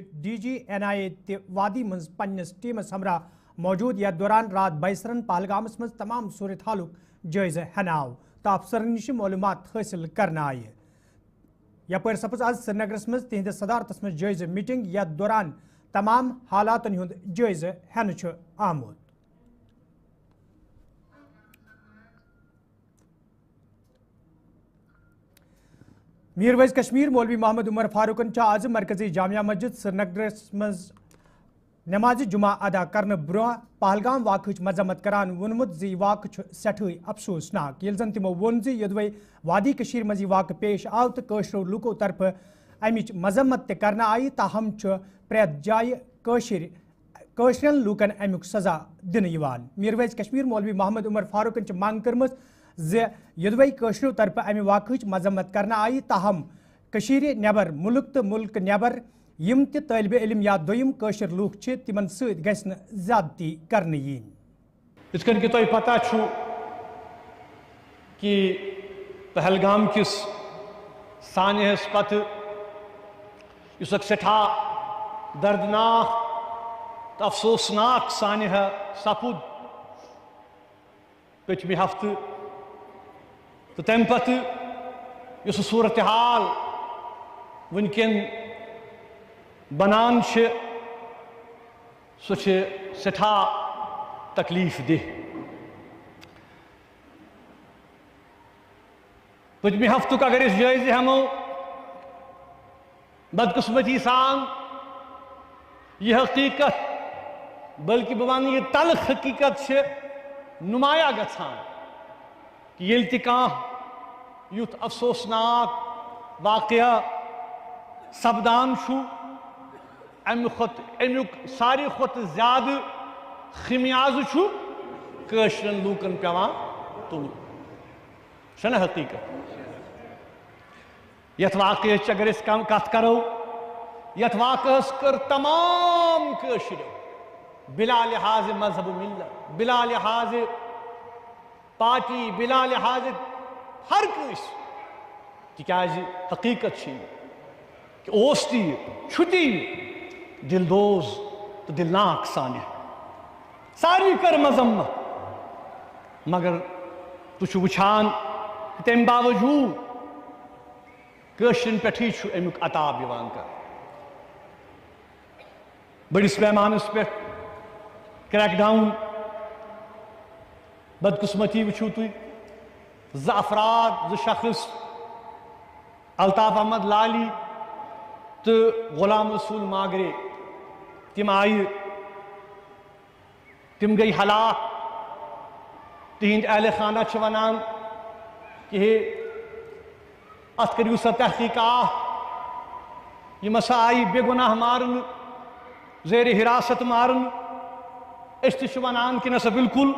D G NIA تہ وادی مز پنس ٹیمس ہمراہ موجود یتھ دوران رات بیسرن پہلگامس مز تمام صورت حالک جائزہ ہنہ آو تو افسرن نش معلومات حاصل کرنے آئے یپر سپز آز سری نگرس مز تہندس صدارتس مز جائزہ میٹنگ یتھ دوران تمام حالاتن ہند جائزہ ہنہ آمت میر ویز کشمیر مولوی محمد عمر فاروقن آز مرکزی جامعہ مسجد سری نگرس مز نماز جمعہ ادا کرنے برہ پہلگام واقعہ مذمت کران وونمت زی واقع سٹھے افسوسناک یل زن تمو وون زی یدوے وادی کشیر مز واقع پیش آو تو کشرو لوکو طرف امچ مذمت تہ کرنا آئی تاہم پریت جائے کشرین لوکن امیک سزا دن یوان میر ویز کشمیر مولوی محمد عمر فاروقن مانگ کرمت زِ یدوے کشرو طرف امہ واقعہ مذمت کرنا آئی تاہم کشیر نیبر ملک تو ملک نیبر یم تہ طالب علم یا دویم کشر لوک چھ تمن ست گژھِ نہٕ زیادتی کرنہٕ یِنۍ یِتھ کٔنۍ کہِ تۄہہِ پتہ چھُ کہ پہلگام کس سانحس پتہٕ یُس اکھ سٮ۪ٹھاہ دردناک تہٕ افسوسناک سانحہ سپُد پٔتمہِ ہفتہٕ تہٕ تَمہِ پتہٕ یُس صوٗرتحال وٕنکٮ۪ن بنان چھِ سۄ چھِ سٮ۪ٹھاہ تکلیف دہ پٔتمہِ ہفتُک اگر أسۍ جٲیزٕ ہٮ۪مو بدقٕسمتی سان یہ حقیقت بلکہ بہٕ وَنہٕ یہِ تلخ حقیقت چھِ نمایاں گژھان کہ ییٚلہِ تہِ کانٛہہ یُتھ افسوسناک واقعہ سپدان چھُ امیُک ساروی کھۄتہٕ زیادٕ خمیازٕ چھُ کٲشرٮ۪ن لوٗکن پیٚوان تُلُن چھَنہ حقیٖقت یتھ واقعہٕچ اگر أسۍ کتھ کرو یتھ واقعس کٔر تمام کٲشرٮ۪و بلا لحاظ مذہب و ملت بلا لحاظ پارٹی بلا لحاظ ہر کٲنٛسہِ تِکیٛازِ حقیٖقت چھِ یہِ کہ اوس تہِ یہِ چھُ تہِ یہِ دلدوز تو دلناک سانحہ ساروی کر مذمت مگر تُہۍ چھِو وٕچھان کہ تمہِ باوجوٗد کٲشرٮ۪ن پٮ۪ٹھٕے چھُ امیُک عتاب یِوان کرنہٕ بٔڑِس پیمانس پٮ۪ٹھ کریک ڈاوُن بدقٕسمتی وٕچھِو تُہۍ زٕ افراد زٕ شخص الطاف احمد لالی تہٕ غلام رسول ماگرے تِم آیہِ تِم گٔے ہلاک تِہنٛدۍ اہلِ خانہ چھِ ونان کہ ہے اتھ کٔرِو سا تحقیقات یِم ہسا آیہِ بے گۄناہ مارنہٕ زیرِ حراست مارنہٕ أسۍ تہِ چھِ ونان کہ نسا بالکل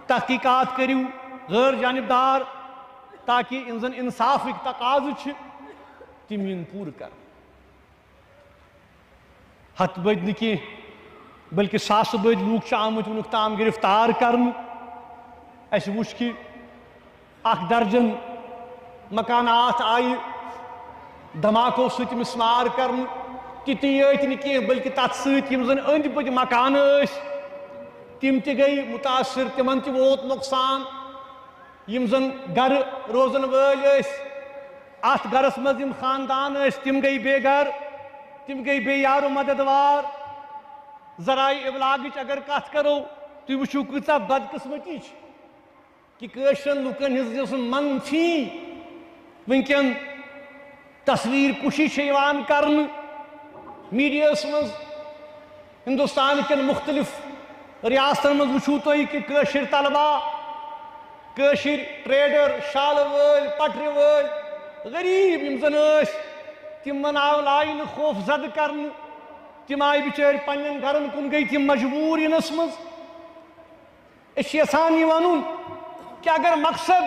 تحقیقات کٔرِو غٲر جانبدار تاکہ یِم زن انصافٕکۍ تقاضہٕ چھِ تِم یِن پوٗرٕ کرنہٕ ہتھ بٔدۍ نہٕ کینٛہہ بلکہ ساسہٕ بٔدۍ لوٗکھ چھِ آمٕتۍ وُنیُک تام گرفتار کرنہٕ اَسہِ وُچھ کہ اکھ درجن مکانات آیہِ دھماکو سۭتۍ مِسمار کرنہٕ تِتی یٲتۍ نہٕ کینٛہہ بلکہ تتھ سۭتۍ یِم زن أنٛدۍ پٔکۍ مکانہٕ ٲسۍ تِم تہِ گٔے مُتاثر تِمن تہِ ووت نۄقصان یِم زن گرٕ روزن وٲلۍ ٲسۍ اتھ گرس منٛز یِم خاندان ٲسۍ تِم گٔے بے گھر تِم گٔے بے یارو مددوار ذرائع ابلاغٕچ اگر کتھ کرو تُہۍ وٕچھِو کۭژاہ بدقٕسمتی چھِ کہ کٲشرٮ۪ن لُکن ہٕنٛز یۄس منفی وٕنکٮ۪ن تصویٖر کُشی چھِ یِوان کرنہٕ میٖڈیاہس منٛز ہندوستان کٮ۪ن مختلف ریاستن منٛز وٕچھِو تُہۍ کہ کٲشِر طلبا کٲشِر ٹریڈر شالہٕ وٲلۍ پٹرِ وٲلۍ غریٖب یِم زن ٲسۍ تِمن آو لایہِ نہٕ خوف زدٕ کرنہٕ تِم آیہِ بِچٲرۍ پننٮ۪ن گرن کُن گٔے تِم مجبوٗر یِنس منٛز أسۍ چھِ یژھان یہِ وَنُن کہ اگر مقصد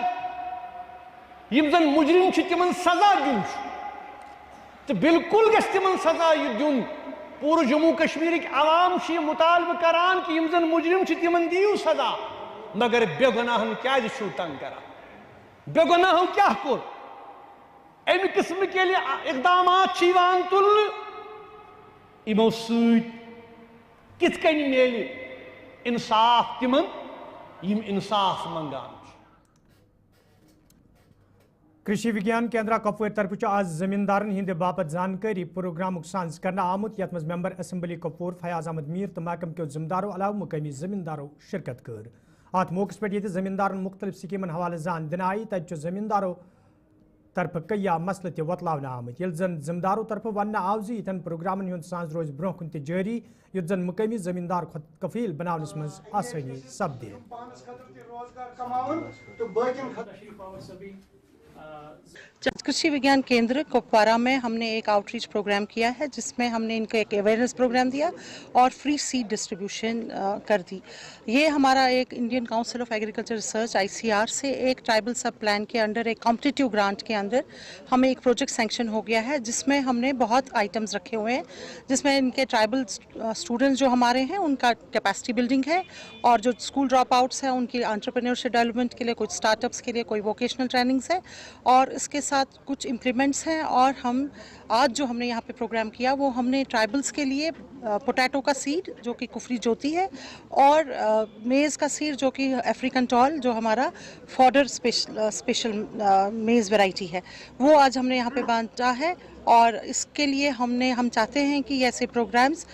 یِم زن مُجرِم چھِ تِمن سزا دیُن چھُ تہٕ بالکل گژھِ تِمن سزا یہِ دیُن پوٗرٕ جموں کشمیٖرٕکۍ عوام چھِ یہِ مُطالبہٕ کران کہ یِم زن مُجرِم چھِ تِمن دِیِو سزا مگر بے گۄناہن کیٛازِ چھِو تنگ کران بے گۄناہو کیٛاہ کوٚر امہِ قٕسمٕکۍ ییٚلہِ اقدامات چھِ یِوان تُلنہٕ یمو سۭتۍ کِتھ کٔنۍ میلہِ اِنصاف تِمن یِم اِنصاف منگان چھِ. कृषि विज्ञान केंद्र कपवर तरफ आज जमींदारन हिंद बापत जानकारी प्रोग्राम साज कर आमुत यथ मेंबर असम्बली कपवर फयाज अहमद मीर तो महकम के जिम्मेदारों अलाव मुकामी जमींदारों शिरकत कर. अत मौके पे जमींदारन मुख्तलिफ स्कीमन हवाले जान दिन आई तत जमींदारों तरफ कया मसले त वतलावन आमत ये जन जिम्मेदारों तरफ वन आव इन प्रोग्रामन हुंद सांस रोज ब्रोह कुन जारी युत जन मुकामी जमींदार खुद कफील बनावनस मज आसानी सपदे. कृषि विज्ञान केंद्र कुपवारा में हमने एक आउटरीच प्रोग्राम किया है जिसमें हमने इनको एक अवेयरनेस प्रोग्राम दिया और फ्री सीड डिस्ट्रीब्यूशन कर दी. ये हमारा एक Indian council of agriculture research ICR से एक ट्राइबल सब प्लान के अंडर एक कॉम्पिटिटिव ग्रांट के अंदर हमें एक प्रोजेक्ट सैंक्शन हो गया है जिसमें हमने बहुत आइटम्स रखे हुए हैं जिसमें इनके ट्राइबल स्टूडेंट्स जो हमारे हैं उनका कैपेसिटी बिल्डिंग है और जो स्कूल ड्रॉप आउट्स हैं उनकी एंटरप्रेन्योरशिप डेवलपमेंट के लिए कुछ स्टार्टअप्स के लिए कोई वोकेशनल ट्रेनिंग्स है और इसके साथ कुछ इम्प्लीमेंट्स हैं. और हम आज जो हमने यहाँ पे प्रोग्राम किया वो हमने ट्राइबल्स के लिए पोटैटो का सीड जो कि कुफरी ज्योति है और मेज़ का सीड जो कि अफ्रीकन टॉल जो हमारा फॉडर स्पेशल मेज़ वैरायटी है वो आज हमने यहाँ पे बांटा है. और इसके लिए हम चाहते हैं कि ऐसे प्रोग्राम्स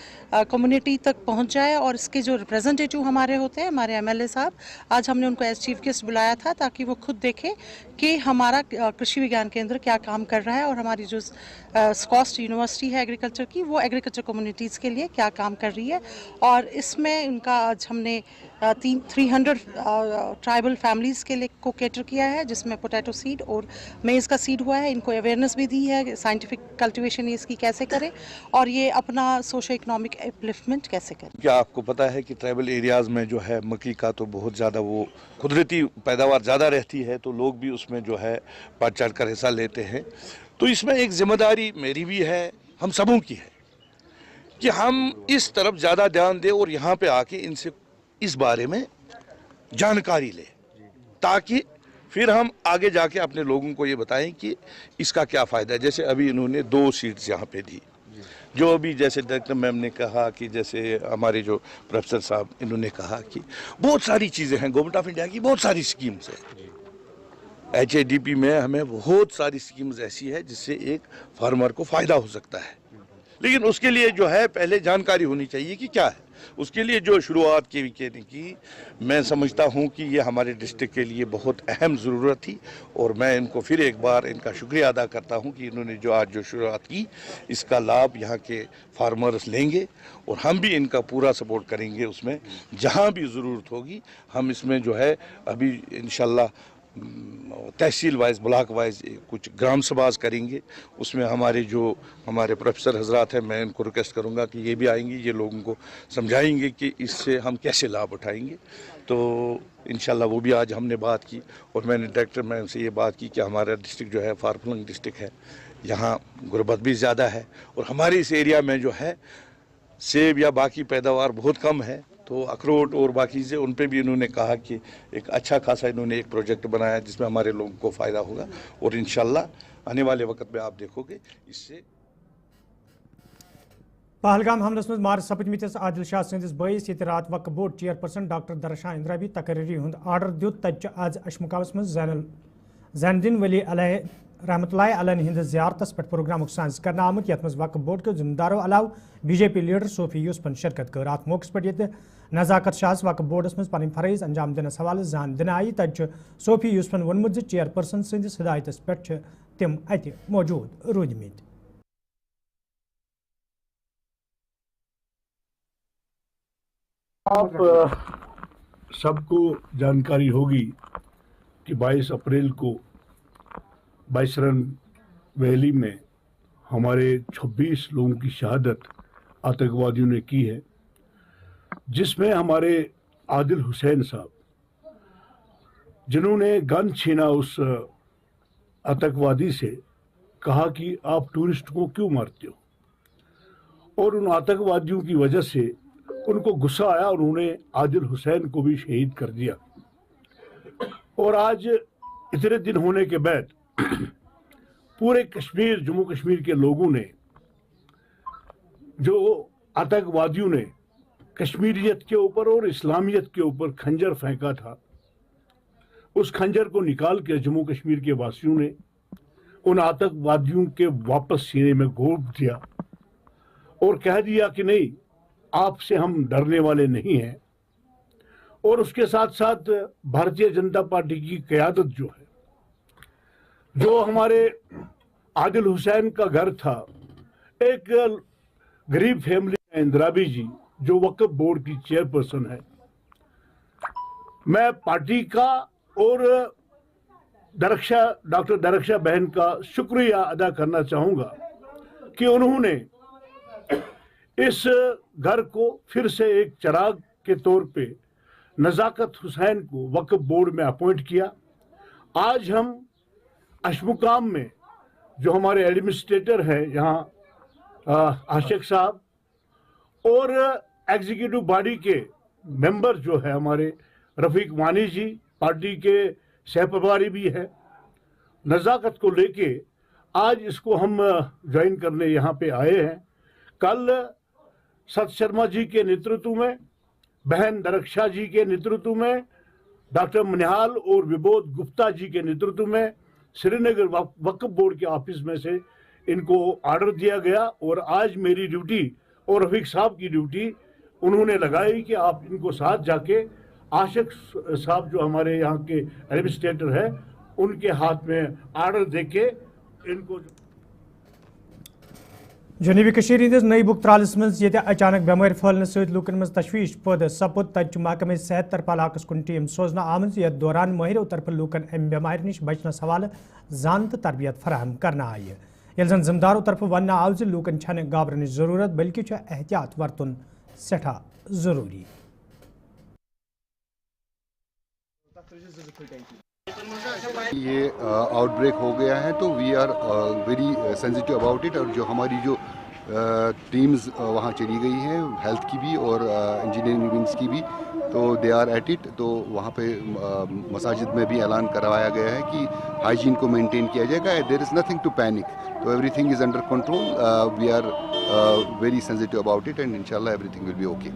कम्युनिटी तक पहुंच जाए और इसके जो रिप्रेजेंटेटिव हमारे होते हैं हमारे MLA साहब आज हमने उनको एज चीफ गेस्ट बुलाया था ताकि वो खुद देखें कि हमारा कृषि विज्ञान केंद्र क्या काम कर रहा है और हमारी जो स्कॉस्ट यूनिवर्सिटी है एग्रीकल्चर की वो एग्रीकल्चर कम्युनिटीज़ के लिए क्या काम कर रही है. और इसमें उनका आज हमने 300 ट्राइबल फैमिलीज़ के लिए को कैटर किया है जिसमें पोटैटो सीड और मेज़ का सीड हुआ है. इनको अवेयरनेस भी दी है साइंटिफिक कल्टीवेशन इसकी कैसे करें और ये अपना सोशो इकोनॉमिक अपलिफ्टमेंट कैसे करें. क्या आपको पता है कि ट्राइबल एरियाज़ में जो है मक्की का तो बहुत ज़्यादा वो कुदरती पैदावार ज़्यादा रहती है तो लोग भी उसमें जो है बढ़ चढ़ कर हिस्सा लेते हैं. तो इसमें एक जिम्मेदारी मेरी भी है हम सबों की है कि हम इस तरफ ज़्यादा ध्यान दें और यहाँ पे आके इनसे इस बारे में जानकारी लें ताकि फिर हम आगे जाके अपने लोगों को ये बताएं कि इसका क्या फ़ायदा है. जैसे अभी इन्होंने 2 सीट्स यहाँ पे दी जो अभी जैसे डायरेक्टर मैम ने कहा कि जैसे हमारे जो प्रोफेसर साहब इन्होंने कहा कि बहुत सारी चीज़ें हैं गवर्नमेंट ऑफ इंडिया की बहुत सारी स्कीम्स हैं. HADP में हमें बहुत सारी स्कीम्स ऐसी है जिससे एक फार्मर को फ़ायदा हो सकता है लेकिन उसके लिए जो है पहले जानकारी होनी चाहिए कि क्या है. उसके लिए जो शुरुआत की मैं समझता हूं कि ये हमारे डिस्ट्रिक्ट के लिए बहुत अहम ज़रूरत थी और मैं इनको फिर एक बार इनका शुक्रिया अदा करता हूं कि इन्होंने जो आज जो शुरुआत की इसका लाभ यहाँ के फार्मर्स लेंगे और हम भी इनका पूरा सपोर्ट करेंगे. उसमें जहाँ भी ज़रूरत होगी हम इसमें जो है अभी इंशाल्लाह तहसील वाइज ब्लॉक वाइज कुछ ग्राम सभाज करेंगे. उसमें हमारे प्रोफेसर हजरात हैं मैं इनको रिक्वेस्ट करूंगा कि ये भी आएंगे ये लोगों को समझाएंगे कि इससे हम कैसे लाभ उठाएंगे. तो इंशाल्लाह वो भी आज हमने बात की और मैंने डायरेक्टर मैम से ये बात की कि हमारा डिस्ट्रिक्ट जो है फार फ्लंग डिस्ट्रिक्ट है यहाँ गुर्बत भी ज़्यादा है और हमारे इस एरिया में जो है सेब या बाकी पैदावार बहुत कम है तो अखरोट और बाकी चीज़ें उन पे भी इन्होंने कहा कि एक अच्छा खासा इन्होंने एक प्रोजेक्ट बनाया जिसमें हमारे लोगों को फ़ायदा होगा और इंशाल्लाह आने वाले वक्त में आप देखोगे इससे. पहलगाम हमलस मज मार सपदमिस आदिल शाह सदिस बयस ये रात वक्फ बोर्ड चेयरपर्सन डॉक्टर दरशाह इंदिरा भी तकरीरी हुंद आर्डर दित तत आज अशमुकावस मज जैनुद्दीन वली रहमतुल्लाह अलैह हिंद ज़ियारतस पे प्रोग्राम सांस कर आमुत यथ मज वक्फ बोर्ड के जिम्मेदारों अलाव BJP लीडर सोफी यूसफन शिरकत कर. अत मौके पे नज़ाकत शाह वक्फ बोर्डस मज पन फरज अंजाम दिनस हवाले जान दिन आई तत सोफी यूसफन वोनमुत चेयरपर्सन सदिस हिदायतस पे तिम अत मौजूद रूदमित. आप सबको जानकारी होगी कि 22 अप्रैल को बाइसरन वैली में हमारे 26 लोगों की शहादत आतंकवादियों ने की है जिसमें हमारे आदिल हुसैन साहब जिन्होंने गन छीना उस आतंकवादी से कहा कि आप टूरिस्ट को क्यों मारते हो और उन आतंकवादियों की वजह से उनको गुस्सा आया और उन्होंने आदिल हुसैन को भी शहीद कर दिया. और आज इतने दिन होने के बाद पूरे कश्मीर जम्मू कश्मीर के लोगों ने जो आतंकवादियों ने कश्मीरियत के ऊपर और इस्लामियत के ऊपर खंजर फेंका था, उस खंजर को निकाल के जम्मू कश्मीर के वासियों ने उन आतंकवादियों के वापस सीने में घोंप दिया और कह दिया कि नहीं, आपसे हम डरने वाले नहीं हैं। और उसके साथ साथ भारतीय जनता पार्टी की क़यादत जो है, जो हमारे आदिल हुसैन का घर था, एक गरीब फैमिली है इंदिराबी जी, जो वक्फ बोर्ड की चेयरपर्सन है, मैं पार्टी का और डॉक्टर दरक्षा बहन का शुक्रिया अदा करना चाहूँगा कि उन्होंने इस घर को फिर से एक चिराग के तौर पे नज़ाकत हुसैन को वक्फ बोर्ड में अपॉइंट किया। आज हम अशमुकाम में जो हमारे एडमिनिस्ट्रेटर हैं यहाँ आशिक साहब और एग्जीक्यूटिव बॉडी के मेंबर जो है हमारे रफ़ीक वानी जी, पार्टी के सह प्रभारी भी है, नज़ाकत को लेके आज इसको हम ज्वाइन करने यहाँ पे आए हैं। कल सत शर्मा जी के नेतृत्व में, बहन दरक्षा जी के नेतृत्व में, डॉक्टर मनिहाल और विबोध गुप्ता जी के नेतृत्व में श्रीनगर वक्फ बोर्ड के ऑफिस में से इनको ऑर्डर दिया गया और आज मेरी ड्यूटी और रफीक साहब की ड्यूटी उन्होंने लगाई कि आप इनको साथ जाके आशिक साहब जो हमारे यहाँ के एडमिनिस्ट्रेटर है, उनके हाथ में ऑर्डर देके इनको जनूबी कशीर हिंदिस नईबुक त्रालस मज ये अचानक बेमारी फैलने सहित लूकन मज तशवीश पैदा सपुद तच महकमे सेहत तरफ इलाकस कुन टीम सोजना आमज यथ दौरान माहिरों तरफ लूकन अम बेमारी निश बचनस हवाले जान तो तरबियत फराहम करना आई ये जन जिम्मेदारों तरफ वन आव ज लूकन छन घाबरन जरूरत बल्कि एहतियात वरतुन सेठा जरूरी। ये आउटब्रेक हो गया है तो we are very sensitive about it, और जो हमारी जो टीम्स वहाँ चली गई हैं हेल्थ की भी और इंजीनियरिंग विंग्स की भी, तो दे आर एट इट। तो वहाँ पे मसाजिद में भी ऐलान करवाया गया है कि हाइजीन को मेंटेन किया जाएगा, there is nothing to panic, तो everything is under control, we are very sensitive about it and इंशाल्लाह एवरीथिंग विल बी ओके।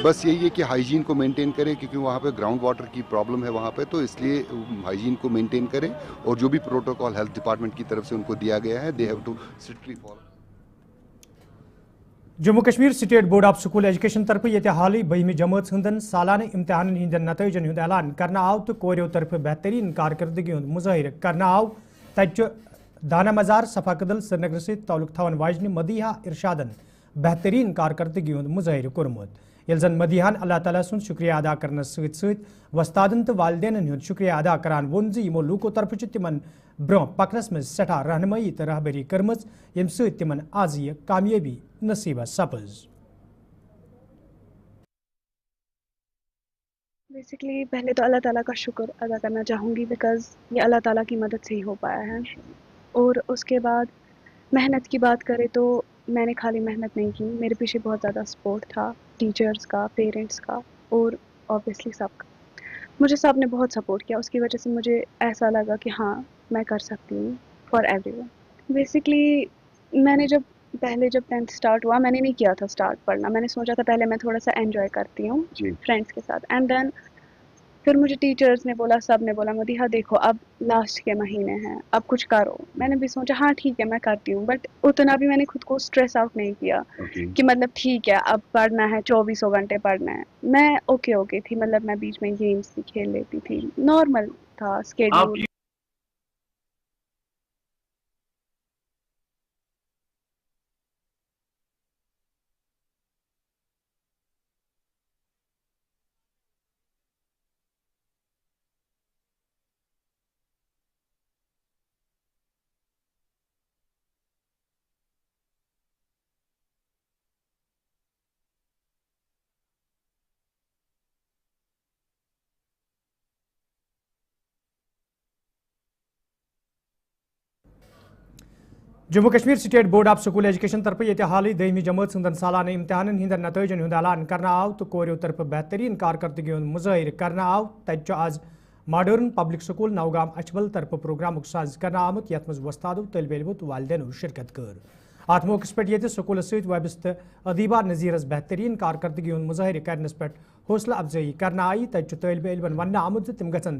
बस यही है कि हाइजीन को मेंटेन करें, क्योंकि वहाँ पे ग्राउंड वाटर की प्रॉब्लम है वहाँ पे, तो इसलिए हाइजीन को मेंटेन करें और जो भी प्रोटोकॉल हेल्थ डिपार्टमेंट की तरफ से उनको दिया गया है they have to strictly follow. Jammu Kashmir State Board of School Education तरफ ये हाल 12वीं जमात हंदन सालाना इम्तिहान हंद नतीजन हंद ऐलान करना आव तो कोरियो तरफ बेहतरीन कारकर्दगी मुजाहिर करना आव। तच दाना मजार सफा कदल श्रीनगर से ताल्लुक थवन वाजन मदीहा इरशादन बेहतरीन कारकर्दगी मुजाहिर कोरमुत। ये जन मदीहान अल्लाह ताला सुन शुक्रिया अदा करने सत वस्तादन तो वालदेन हंद शुक्रिया अदा करान वोन जो यमो लूको तरफ तिमन ब्रोह पकनस में सठा रहनुमाई तो रहबरी कर्म यम तिमन आज यह कामयाबी नसीबा सपज। बेसिकली पहले तो अल्लाह ताला का शुक्र अदा करना चाहूँगी, बिकॉज़ ये अल्लाह ताला की मदद से ही हो पाया है। और उसके बाद मेहनत की बात करें तो मैंने खाली मेहनत नहीं की, मेरे पीछे बहुत ज़्यादा सपोर्ट था, टीचर्स का, पेरेंट्स का और ऑब्वियसली सबका। मुझे सब ने बहुत सपोर्ट किया, उसकी वजह से मुझे ऐसा लगा कि हाँ मैं कर सकती हूँ फॉर एवरीवन। बेसिकली मैंने जब 10th स्टार्ट हुआ, मैंने नहीं किया था स्टार्ट पढ़ना, मैंने सोचा था पहले मैं थोड़ा सा एंजॉय करती हूँ फ्रेंड्स के साथ, एंड देन फिर मुझे टीचर्स ने बोला, सब ने बोला मदीहा देखो अब लास्ट के महीने हैं, अब कुछ करो। मैंने भी सोचा हाँ ठीक है मैं करती हूँ, बट उतना भी मैंने खुद को स्ट्रेस आउट नहीं किया कि मतलब ठीक है अब पढ़ना है, 24 घंटे पढ़ना है। मैं ओके थी, मतलब मैं बीच में गेम्स भी खेल लेती थी, नॉर्मल था schedule. Jammu Kashmir State Board of School Education तरफ ये हाल 2वीं जमात हंदन सालाना इम्तिहान हंद नतीजन हंद ऐलान करना आव तो कोरियो तरफ बेहतरीन कारकर्दगी मुजाहिर करना आव। तच आज मॉडर्न पब्लिक स्कूल नौगाम अछबल तरफ प्रोग्राम साज करना आमुत, यथ मज वस्तादो तलब इलमो तो वालदेनो शिरकत कर। ات موقع پہ سکول ست وابستہ ادیبہ نذیرس بہترین کارکردگی ہند مظاہرہ کرنس پہ حوصلہ افزائی کرنا آئی تت طالب علمن ون آمت تم گھن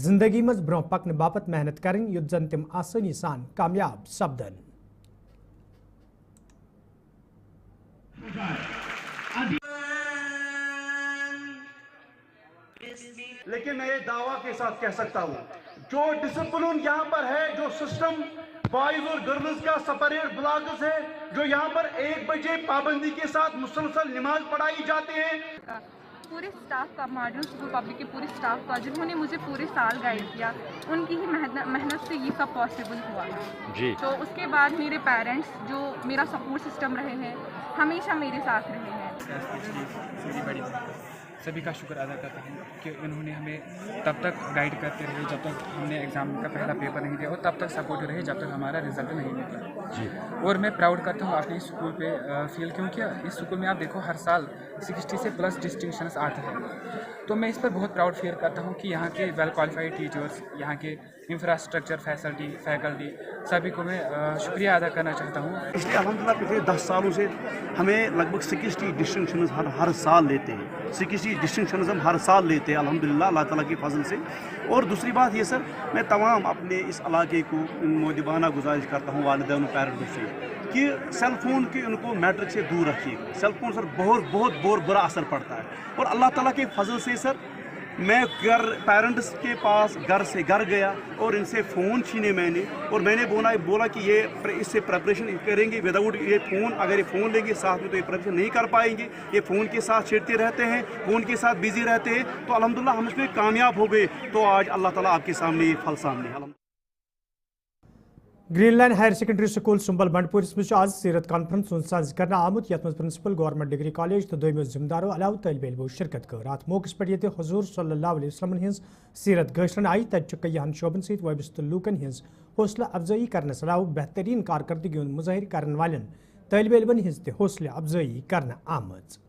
زندگی مز برو پکن باپت محنت کریں یت زن تم آسانی سان کامیاب سپدن. لیکن میں یہ دعویٰ کے ساتھ کہہ سکتا ہوں جو ڈسپلن یہاں پر ہے, جو سسٹم بوائز اور گرلز کا سپریٹ بلاکس ہے, جو یہاں پر 1 بجے پابندی کے ساتھ مسلسل نماز پڑھائی جاتے ہیں, پورے سٹاف کا ماڈرن اسکول پبلک کے پورے سٹاف کا جنہوں نے مجھے پورے سال گائیڈ کیا, ان کی ہی محنت سے یہ سب پاسبل ہوا ہے. تو اس کے بعد میرے پیرنٹس جو میرا سپورٹ سسٹم رہے ہیں, ہمیشہ میرے ساتھ رہے ہیں. سبھی کا شکر ادا کرتا ہوں کہ انہوں نے ہمیں تب تک گائیڈ کرتے رہے جب تک ہم نے ایگزام کا پہلا پیپر نہیں دیا, اور تب تک سپورٹ رہے جب تک ہمارا رزلٹ نہیں نکلا. اور میں پراؤڈ کرتا ہوں اپنے اسکول پہ فیل, کیونکہ اس اسکول میں آپ دیکھو ہر سال 60 سے پلس ڈسٹنکشنس آتے ہیں. تو میں اس پر بہت پراؤڈ فیل کرتا ہوں کہ یہاں کے ویل کوالیفائڈ ٹیچرس, یہاں کے انفراسٹرکچر فیکلٹی سبھی کو میں شکریہ ادا کرنا چاہتا ہوں. اس لیے الحمدللہ پچھلے 10 سالوں سے ہمیں لگ بھگ 60 ڈسٹنکشنز ہر سال لیتے ہیں. 60 ڈسٹنکشنز ہم ہر سال لیتے ہیں الحمدللہ اللہ تعالیٰ کے فضل سے. اور دوسری بات یہ سر, میں تمام اپنے اس علاقے کو مؤدبانہ گزارش کرتا ہوں والدین پیرنٹوں سے کہ سیل فون کے ان کو میٹرک سے دور رکھیے. سیل فون سر بہت برا اثر پڑتا ہے, اور اللہ تعالیٰ کے فضل سے سر میں پیرنٹس کے پاس گھر گیا اور ان سے فون چھینے میں نے, اور میں نے بولا کہ یہ اس سے پریپریشن کریں گے وداؤٹ یہ فون. اگر یہ فون لیں گے ساتھ میں تو یہ پریپریشن نہیں کر پائیں گے. یہ فون کے ساتھ چھیڑتے رہتے ہیں, فون کے ساتھ بزی رہتے ہیں. تو الحمدللہ ہم اس میں کامیاب ہو گئے. تو آج اللہ تعالیٰ آپ کے سامنے یہ پھل سامنے ہے. Green line higher secondary school Sumbal بنڈپورس مز آج سیرت کانفرنس ساز کرنا آمت یت مز پرنسپل گورنمنٹ ڈگری کالج تو دویمو ذمہ دارو علاوہ طالب علمو شرکت کر. ات موقع پہ حضور صلی اللہ علیہ وسلم ہز سیرت گشرن آئی تت کئیہن شعبن ست وابستہ لوکن ہز حوصلہ افزائی کرنس علاوہ بہترین کارکردگی ہند مظاہر کرن والن طالب علمن ہز تہ حوصلہ افزائی کرنا آمت.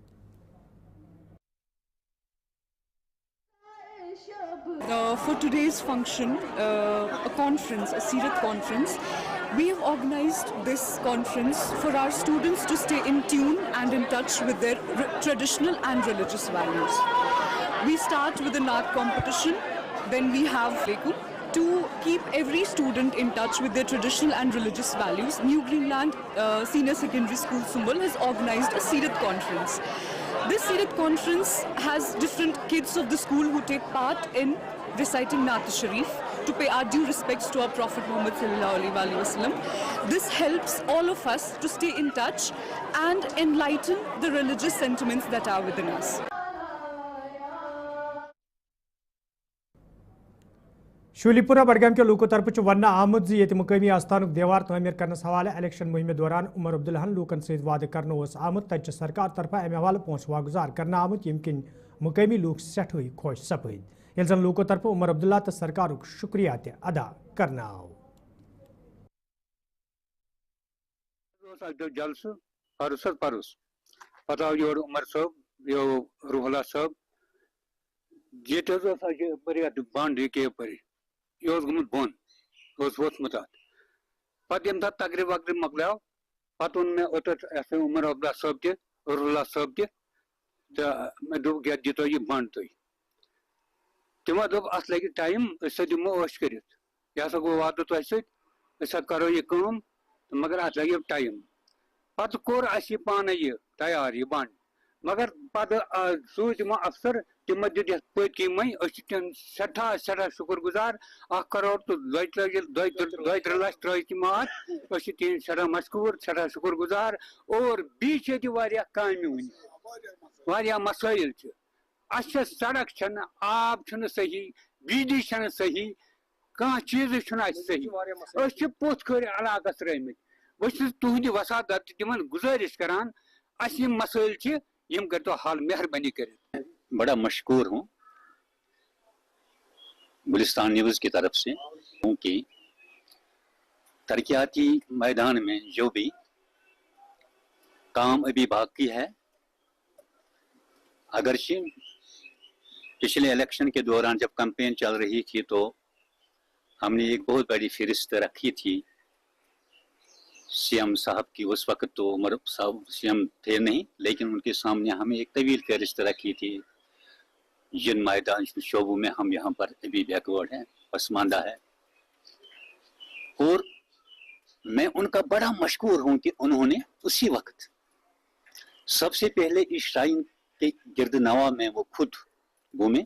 For today's function, a conference, a Seerat conference, we have organized this conference for our students to stay in tune and in touch with their traditional and religious values. We start with a Naat competition, then we have to keep every student in touch with their traditional and religious values. New Greenland Senior Secondary School Sumbul has organized a Seerat conference. This Seerat conference has different kids of the school who take part in reciting Naat Sharif to pay our due respects to our Prophet Muhammad sallallahu alaihi wasallam. This helps all of us to stay in touch and enlighten the religious sentiments that are within us. Surely پورہ بڈگام کے لوکو طرف one آمت زی مقامی آستانک دیوار تعمیر کرنس حوالہ election مہم دوران عمر عبداللہن لوکن ست وعدہ کرنے آمت تت سرکار طرف امہ حوالہ پونس واگزار کرنا آمت یم کن مقامی لوک سٹھے خوش سپد یل زن لوکو طرف عمر عبداللہ تو سرکارک شکریہ تہ ادا کرنا آو. جلسہ پرس پتہ آو یور عمر صٲب یو روح اللہ صٲب یہ بنڈ یہ پری یہ گومت بن ووتمت ات پتہ یم سات تقریب وقریب مکلیو پتہ وون مے اوتت عمر عبداللہ صٲب تہ روح اللہ صٲب تہ تو مے دوٚپ یہ دِتو یہ بنڈ تُہۍ تمو دوٚپ اتھ لگہِ ٹایم أسۍ دِمو ٲش کٔرِتھ یہ ہسا گوٚو وعدٕ تۄہہِ سۭتۍ أسۍ کرو یہ کٲم مگر اتھ لگہِ ٹایم پتہ کوٚر اَسہِ یہِ پانے یہ تیار یہ بنڈ مگر پتہ سوٗزۍ تِمو افسر تمو دیُت یتھ پٔتۍ کِنۍ أسۍ چھِ تِہُنٛد سٮ۪ٹھاہ شُکر گُزار 1 کروڑ تہٕ 2 لچھ ترٛٲے تِمو اتھ أسۍ چھِ تِہِنٛدۍ سٮ۪ٹھاہ مشکوٗر سٮ۪ٹھاہ شُکر گُزار. اور بیٚیہِ چھِ ییٚتہِ واریاہ کامہِ وٕنہِ واریاہ مسٲیل چھِ اَسہِ چھِ سڑک چھنہٕ آب چھُنہٕ صحیح بجلی چھنہٕ صحیح کانٛہہ چیٖزٕے چھُنہٕ اَسہِ صحیح أسۍ چھِ پوٚژھ کھٲرۍ علاقس ترٛٲمٕتۍ. بہٕ چھُس تُہنٛدِ وسادت تِمن گُزٲرِش کران اَسہِ یِم مسٲیل چھِ یم کٔرۍتو حل مہربٲنی کٔرِتھ. بڑا مشکور ہوں گلستان نیوز کی طرف سے کیونکہ ترقیاتی میدان میں جو بھی کام ابھی باقی ہے اگرچہ پچھلے الیکشن کے دوران جب کمپین چل رہی تھی تو ہم نے ایک بہت بڑی فہرست رکھی تھی सीएम साहब की उस वक्त तो उमर साहब सीएम थे नहीं, लेकिन उनके सामने हमें एक तवील फहरिस्त रखी थी जिन मैदान शोबों में हम यहाँ पर अभी बैकवर्ड हैं, पसमानदा है। और मैं उनका बड़ा मशकूर हूँ कि उन्होंने उसी वक्त सबसे इस श्राइन के गिर्द नवा में वो खुद घूमे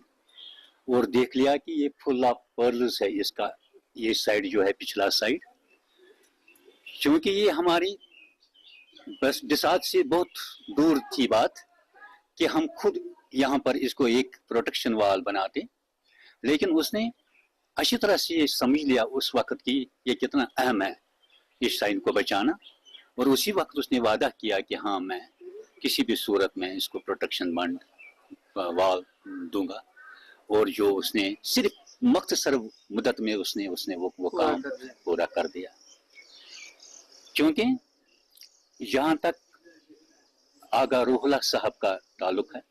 और देख लिया कि ये फुल ऑफ पर्ल्स है, इसका ये साइड जो है पिछला साइड, क्योंकि ये हमारी बस बिसात से बहुत दूर थी बात कि हम खुद यहाँ पर इसको एक प्रोटेक्शन वाल बनाते, लेकिन उसने अच्छी तरह से ये समझ लिया उस वक्त की ये कितना अहम है इस श्राइन को बचाना, और उसी वक्त उसने वादा किया कि हाँ मैं किसी भी सूरत में इसको प्रोटेक्शन बंद वाल दूंगा। और जो उसने सिर्फ मख्तसर मुद्दत में उसने वो काम पूरा कर दिया, क्योंकि जहाँ तक आगा रूहुल्ला साहब का ताल्लुक है,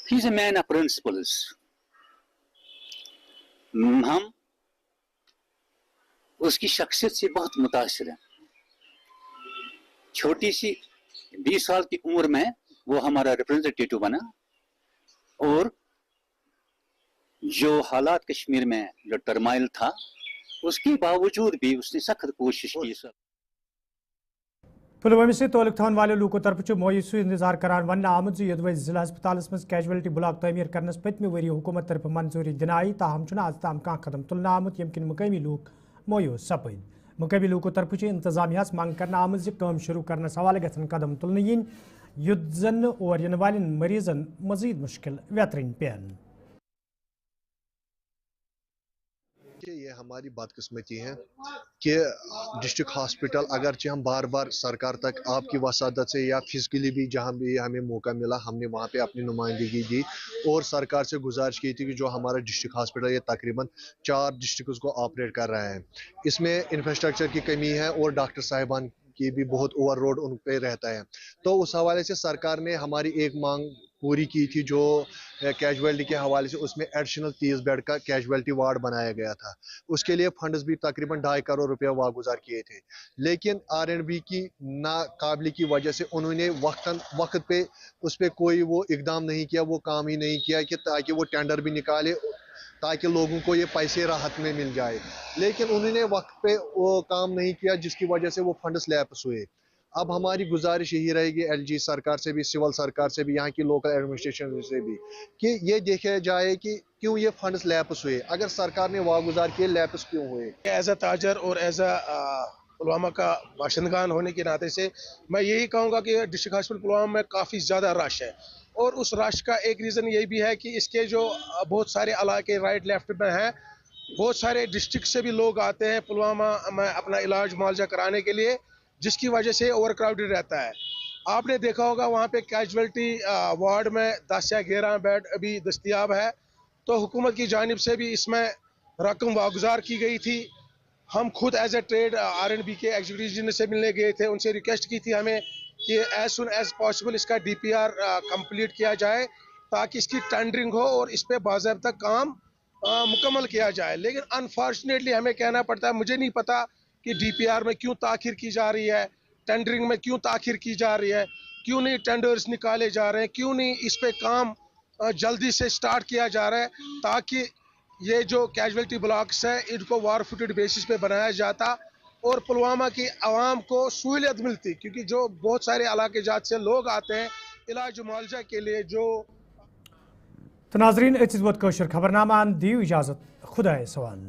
he is a man of principles. हम उसकी शख्सियत से बहुत मुतासिर हैं। छोटी सी 20 साल की उम्र में वो हमारा रिप्रेजेंटेटिव बना, और जो हालात कश्मीर में जो टर्माइल था उसके बावजूद भी उसने सख्त कोशिश की। पुलवामा से तौलक थवन वाले लूकों तरफ मोयूस इंतजार करान वन आमद यदव जिला अस्पताल मज कैजुअलिटी ब्लॉक तमीर करनस पत्मे वरी हुकूमत तरफ मंजूरी दिन आई, ताहम आज ताम कह कदम तुलना आमुत यम किन मुकामी लूक मोयूस सपद। मुकामी लूकों तरफ इंतजामिया मांग करना आमज काम शुरू करनस हवाले गन कदम तुलना yin युद्ध जन और इन वाल मरीजन मजीद मुश्किल वेतरीन पेन। ये हमारी बदकिस्मती है कि डिस्ट्रिक्ट हॉस्पिटल अगरचे हम बार बार सरकार तक आपकी वसादत से या फिजिकली भी जहाँ भी हमें मौका मिला हमने वहाँ पे अपनी नुमाइंदगी दी और सरकार से गुजारिश की थी कि जो हमारा डिस्ट्रिक्ट हॉस्पिटल ये तकरीबन 4 डिस्ट्रिक्ट को ऑपरेट कर रहा है, इसमें इंफ्रास्ट्रक्चर की कमी है और डॉक्टर साहिबान की भी बहुत ओवरलोड उन पे रहता है। तो उस हवाले से सरकार ने हमारी एक मांग पूरी की थी जो कैजुअलिटी के हवाले से, उसमें एडिशनल 30 बेड का कैजुअलिटी वार्ड बनाया गया था। उसके लिए फंड्स भी तकरीबन 2.5 करोड़ रुपया वागुजार किए थे, लेकिन आरएनबी की नाकाबिली की वजह से उन्होंने वक्त पे उस पर कोई वो इकदाम नहीं किया, वो काम ही नहीं किया कि ताकि वो टेंडर भी निकाले ताकि लोगों को ये पैसे राहत में मिल जाए, लेकिन उन्होंने वक्त पे वो काम नहीं किया जिसकी वजह से वो फंड्स लैप्स हुए। अब हमारी गुजारिश यही रहेगी एलजी सरकार से भी, सिविल सरकार से भी, यहाँ की लोकल एडमिनिस्ट्रेशन से भी कि ये देखा जाए कि क्यों ये फंड्स लैप्स हुए, अगर सरकार ने वागुजार किए लैप्स क्यों हुए। एज अ ताजर और एज अ पुलवामा का बाशिंदगान होने के नाते से मैं यही कहूँगा कि डिस्ट्रिक्ट हॉस्पिटल पुलवामा में काफ़ी ज़्यादा रश है, और उस रश का एक रीज़न ये भी है कि इसके जो बहुत सारे इलाके राइट लेफ्ट में हैं, बहुत सारे डिस्ट्रिक्ट से भी लोग आते हैं पुलवामा में अपना इलाज मुआवजा कराने के लिए, जिसकी वजह से ओवर क्राउडेड रहता है। आपने देखा होगा वहाँ पे कैजुअलिटी वार्ड में 10 या 11 बेड अभी दस्तयाब है, तो हुकूमत की जानिब से भी इसमें रकम वागुजार की गई थी। हम खुद एज ए ट्रेड आरएनबी के एग्जीक्यूटिव से मिलने गए थे, उनसे रिक्वेस्ट की थी हमें कि एज सुन एज पॉसिबल इसका डीपीआर कंप्लीट किया जाए ताकि इसकी टेंडरिंग हो और इस पर बाज़ाब्ता काम मुकम्मल किया जाए। लेकिन अनफॉर्चुनेटली हमें कहना पड़ता है, मुझे नहीं पता कि डीपीआर में क्यों ताख़िर की जा रही है, टेंडरिंग में क्यों ताख़िर की जा रही है, क्यों नहीं टेंडर्स निकाले जा रहे हैं, क्यों नहीं इस पे काम जल्दी से स्टार्ट किया जा रहा है ताकि ये जो कैजुअलिटी ब्लॉक्स है इनको वार फुटेड बेसिस पे बनाया जाता और पुलवामा की आवाम को सहूलियत मिलती, क्योंकि जो बहुत सारे इलाके जात से लोग आते हैं इलाज मुआवजा के लिए। जो तो नाजरीन खबरनामा दियो इजाज़त, खुदा सवाल।